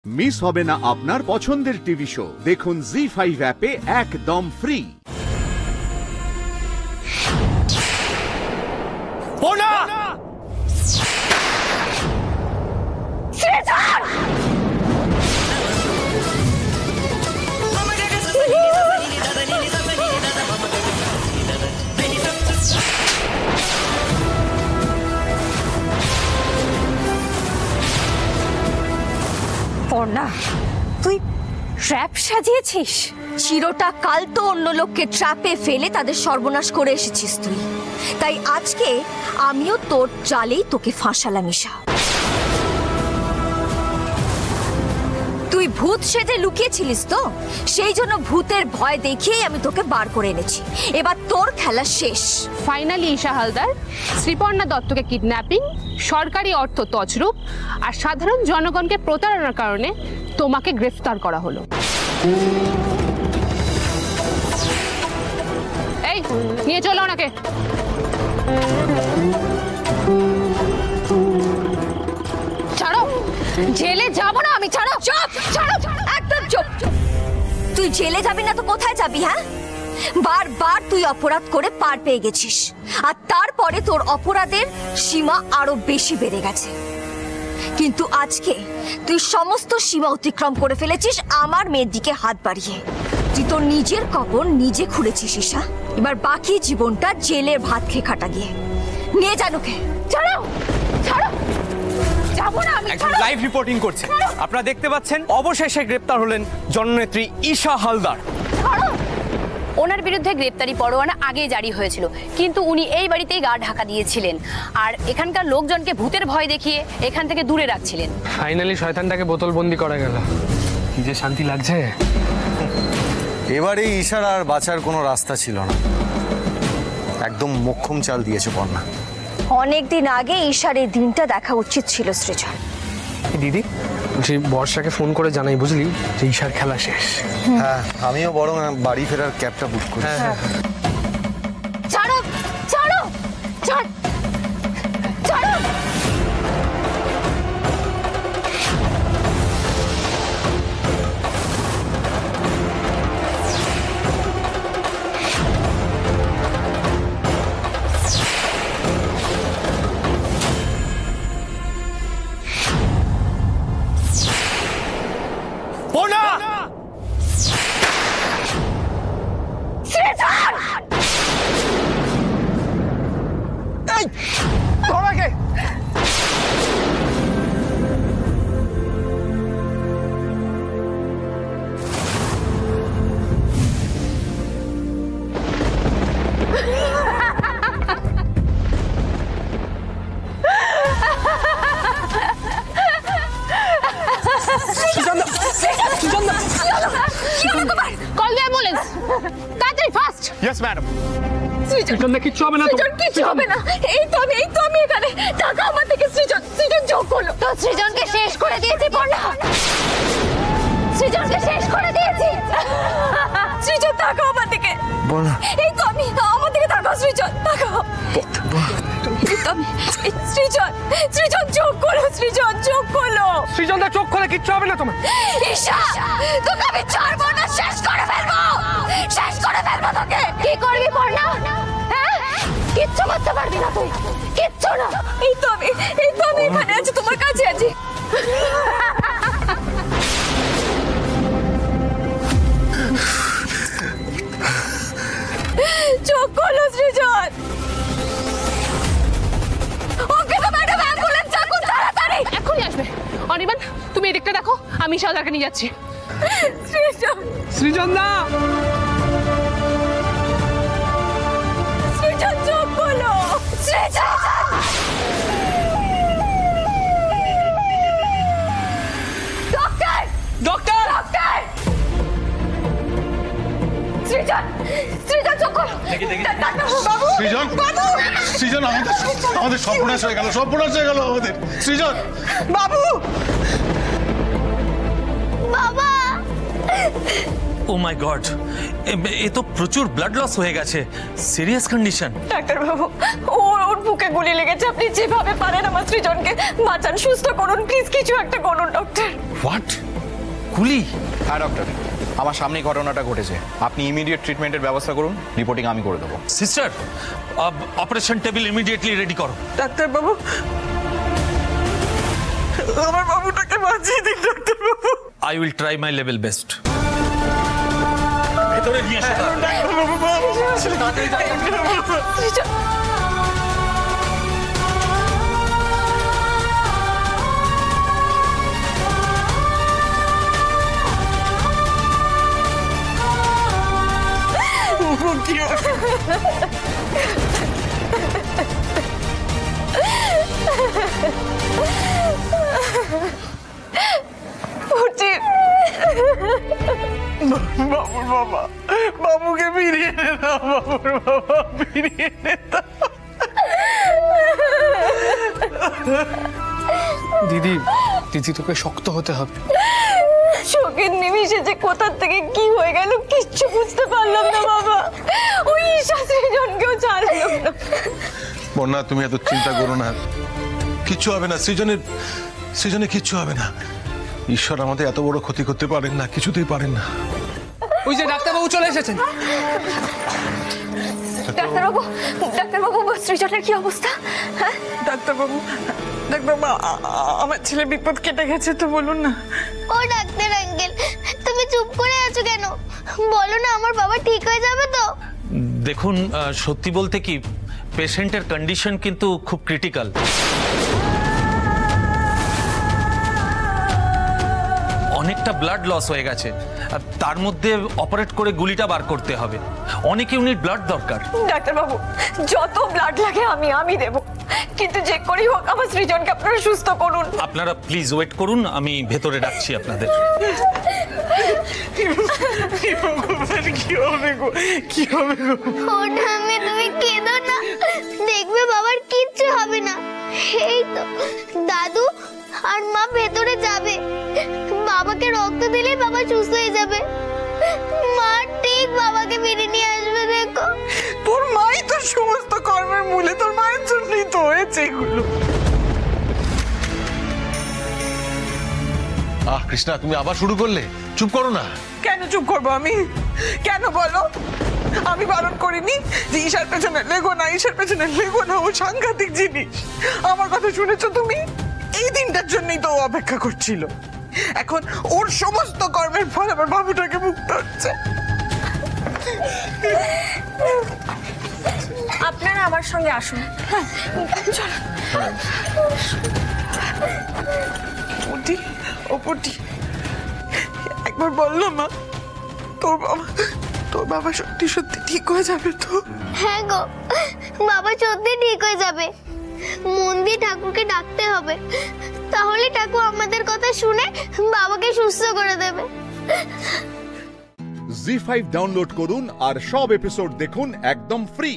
Miss হবে না আপনার পছন্দের টিভি শো। দেখুন জি5 অ্যাপে একদম ফ্রি। পর্ণা, তুই ট্র্যাপ সাজিয়েছিস? চিরটা কাল তো অন্য লোককে ট্র্যাপে ফেলে তাদের সর্বনাশ করে এসেছিস তুই, তাই আজকে আমিও তোর জালেই তোকে ফাঁসালাম। ঈশা, তুই ভূত সেজে লুকিয়েছিলিস তো, সেই জন্য ভূতের ভয় দেখিয়েই আমি তোকে বার করে এনেছি। এবার তোর খেলা শেষ। ফাইনালি ঈশা হালদার, শ্রীপর্ণা দত্তকে কিডন্যাপিং, সরকারি অর্থ তছরূপ আর সাধারণ জনগণকে প্রতারণার কারণে তোমাকে গ্রেফতার করা হলো। এই নিয়ে চলো ওনাকে। ছাড়ো, জেলে যাব না আমি। ছাড়ো, চুপ, ছাড়ো, একদম চুপ। তুই জেলে যাবি না তো কোথায় যাবি? হ্যাঁ, বারবার তুই অপরাধ করে পার পেয়ে গেছিস, আর তারপরে তোর অপরাধের সীমা আরো বেশি বেড়ে গেছে। কিন্তু আজকে তুই সমস্ত সীমা অতিক্রম করে ফেলেছিস আমার মেয়ের দিকে হাত বাড়িয়ে। তুই তোর নিজের কবর নিজে খুঁড়েছিস ঈশা। এবার বাকি জীবনটা জেলের ভাত খেয়ে কাটা গিয়ে। নিয়ে জানুকে। ছাড়ো, ছাড়ো, যাবো না আমি। লাইভ রিপোর্টিং করছে, আপনারা দেখতে পাচ্ছেন। অবশেষে গ্রেপ্তার হলেন জননেত্রী ঈশা হালদার। ওনার বিরুদ্ধে গ্রেপ্তারি পরোয়ানা আগে জারি হয়েছিল, কিন্তু উনি এই বাড়িতেই গা ঢাকা দিয়েছিলেন আর এখানকার লোকজনকে ভূতের ভয় দেখিয়ে এখান থেকে দূরে রাখছিলেন। ফাইনালি শয়তানটাকে বোতলবন্দি করা গেল, কি যে শান্তি লাগছে। এবারে ঈশার আর বাঁচার কোনো রাস্তা ছিল না, একদম মোক্ষম চাল দিয়েছে পর্ণা। অনেকদিন আগে ঈশার এই দিনটা দেখা উচিত ছিল সৃজন। দিদি, বলছি বর্ষাকে ফোন করে জানাই, বুঝলি, যে ঈশার খেলা শেষ। হ্যাঁ, আমিও বরং বাড়ি ফেরার ক্যাবটা বুক করি। ছাড়ো, ছাড়ো, ছাড়, ছাড়ো। কল দে অ্যাম্বুলেন্স, তাড়াতাড়ি ফাস্ট। Yes madam. সৃজন, কিচ্ছু হবে না তো? সৃজন, কিচ্ছু হবে না। এই তো আমি এখানে। টাকা আমার থেকে সৃজন যোগ করলো তো। সৃজনকে শেষ করে দিয়েছি পর্ণা, সৃজনকে শেষ করে দিয়েছি। সৃজন, টাকা আমার থেকে। এই তো আমি, আমার থেকে টাকা। সৃজন, টাকা। সৃজন যোগ করলো, সৃজন যোগ করলো। সৃজন দা, চোখ খোলে, কিচ্ছু হবে না তোমার। ঈশা, তোকে আমি ছাড়বো না, শেষ করে ফেলবো, শেষ করে ফেলবো তোকে। কি করবি পর্ণা? হ্যাঁ, কিচ্ছু করতে পারবি না তুই, কিচ্ছু না। এই তো আমি এখানে আছি, তোমার কাছে আছি। চোখ খোলো সৃজন। ওকে তো ম্যাডাম, অ্যাম্বুলেন্স ডাকুন তাড়াতাড়ি। এখনই আসবে। অনির্বাণ, তুমি এদিকটা দেখো, আমি ঈশা হালদারকে নিয়ে যাচ্ছি। সৃজন দা, সৃজন চোখ খোলো। সৃজন, ডক্টর, ডক্টর, ডক্টর। সৃজন, সৃজন চোখ খোলো। বাবু, সৃজন, সৃজন, আমাদের সর্বনাশ হয়ে গেল, সর্বনাশ হয়ে গেল আমাদের। সৃজন বাবু, বাবা। ও মাই গড, এ তো প্রচুর ব্লাড লস হয়ে গেছে, সিরিয়াস কন্ডিশন। ডাক্তার বাবু, ওর বুকে গুলি লেগেছে। আপনি যেভাবে পারেন আমার সৃজনকে বাঁচান, সুস্থ করুন প্লিজ, কিছু একটা করুন ডক্টর। হোয়াট? কুলি? হ্যাঁ ডক্টর, আমার সামনেই ঘটনাটা ঘটেছে। আপনি ইমিডিয়েট ট্রিটমেন্টের ব্যবস্থা করুন, রিপোর্টিং আমি করে দেবো। Sister, operation table immediately ready করো। ডাক্তার বাবু, আমার বাবুটাকে বাঁচিয়ে দিন doctor Babu. I will try my level best. ভেতরে নিয়ে এসো। বাবুর বাবা, বাবুকে ফিরিয়ে এনে দাও, বাবুর বাবা ফিরিয়ে এনে দাও। দিদি, দিদি তোকে শক্ত হতে হবে। শোকের নিমিষে যে কোথা থেকে কি হয়ে গেল কিচ্ছু বুঝতে পারলাম না বাবা। ওই শাস্ত্রীজনকেও ছাড়লো না। বন্যা, তুমি এত চিন্তা করো না, কিচ্ছু হবে না। সৃজনের কিচ্ছু হবে না। ঈশ্বর আমাদের এত বড় ক্ষতি করতে পারেন না, কিছুতেই পারেন না। ওই যে ডাক্তারবাবু চলে এসেছেন। ডাক্তারবাবু, সৃজনের কি অবস্থা? হ্যাঁ ডাক্তারবাবু, আমার ছেলে বিপদ কেটে গেছে তো বলুন না। ও ডাক্তার আঙ্কেল, তুমি চুপ করে আছো কেন? বলো না, আমার বাবা ঠিক হয়ে যাবে তো? দেখুন, সত্যি বলতে কি, পেশেন্টের কন্ডিশন কিন্তু খুব ক্রিটিক্যাল। অনেকটা ব্লাড লস হয়ে গেছে, আর তার মধ্যে অপারেট করে গুলিটা বার করতে হবে। অনেক ইউনিট ব্লাড দরকার। ডাক্তারবাবু, যত ব্লাড লাগে আমি দেব, কিন্তু যে করেই হোক আমার সৃজনকে আপনারা সুস্থ করুন। আপনারা প্লিজ ওয়েট করুন, আমি ভেতরে ডাকছি আপনাদের। কি হবে গো, কি হবে গো? ওটা আমি, তুমি কেঁদো না, দেখবে বাবার কিচ্ছু হবে না। এই তো দাদু আর মা ভেতরে যাবে, বাবাকে রক্ত দিলে বাবা সুস্থ হয়ে যাবে। মা ঠিক বাবাকে ফিরিয়ে নিয়ে আসবে, দেখো। তোর মাই তো সমস্ত কর্মের মূলে, তোর মায়ের জন্যই তো হয়েছে এগুলো। কৃষ্ণা, তুমি আবার শুরু করলে? চুপ করো না। কেন চুপ করবো আমি? কেন বলো? আমি বারণ করিনি যে ঈশার পেছনে লেগো না, ঈশার পেছনে লেগো না, ও সাংঘাতিক জিনিস। আমার কথা শুনেছো তুমি? এই দিনটার জন্যই তো অপেক্ষা করছিল। এখন ওর সমস্ত কর্মের ফল আমার বাবুটাকে মুক্ত হচ্ছে। আপনারা আমার সঙ্গে আসুন। চলো। পুটি, ও পুটি, একবার বললো মা, তোর বাবা সত্যি সত্যি ঠিক হয়ে যাবে তো? হ্যাঁ গো, বাবা সত্যি ঠিক হয়ে যাবে। মন দিয়ে ঠাকুরকে ডাকতে হবে, তাহলে ঠাকুর আমাদের কথা শুনে বাবাকে সুস্থ করে দেবে। জি5 ডাউনলোড করুন আর সব এপিসোড দেখুন একদম ফ্রি।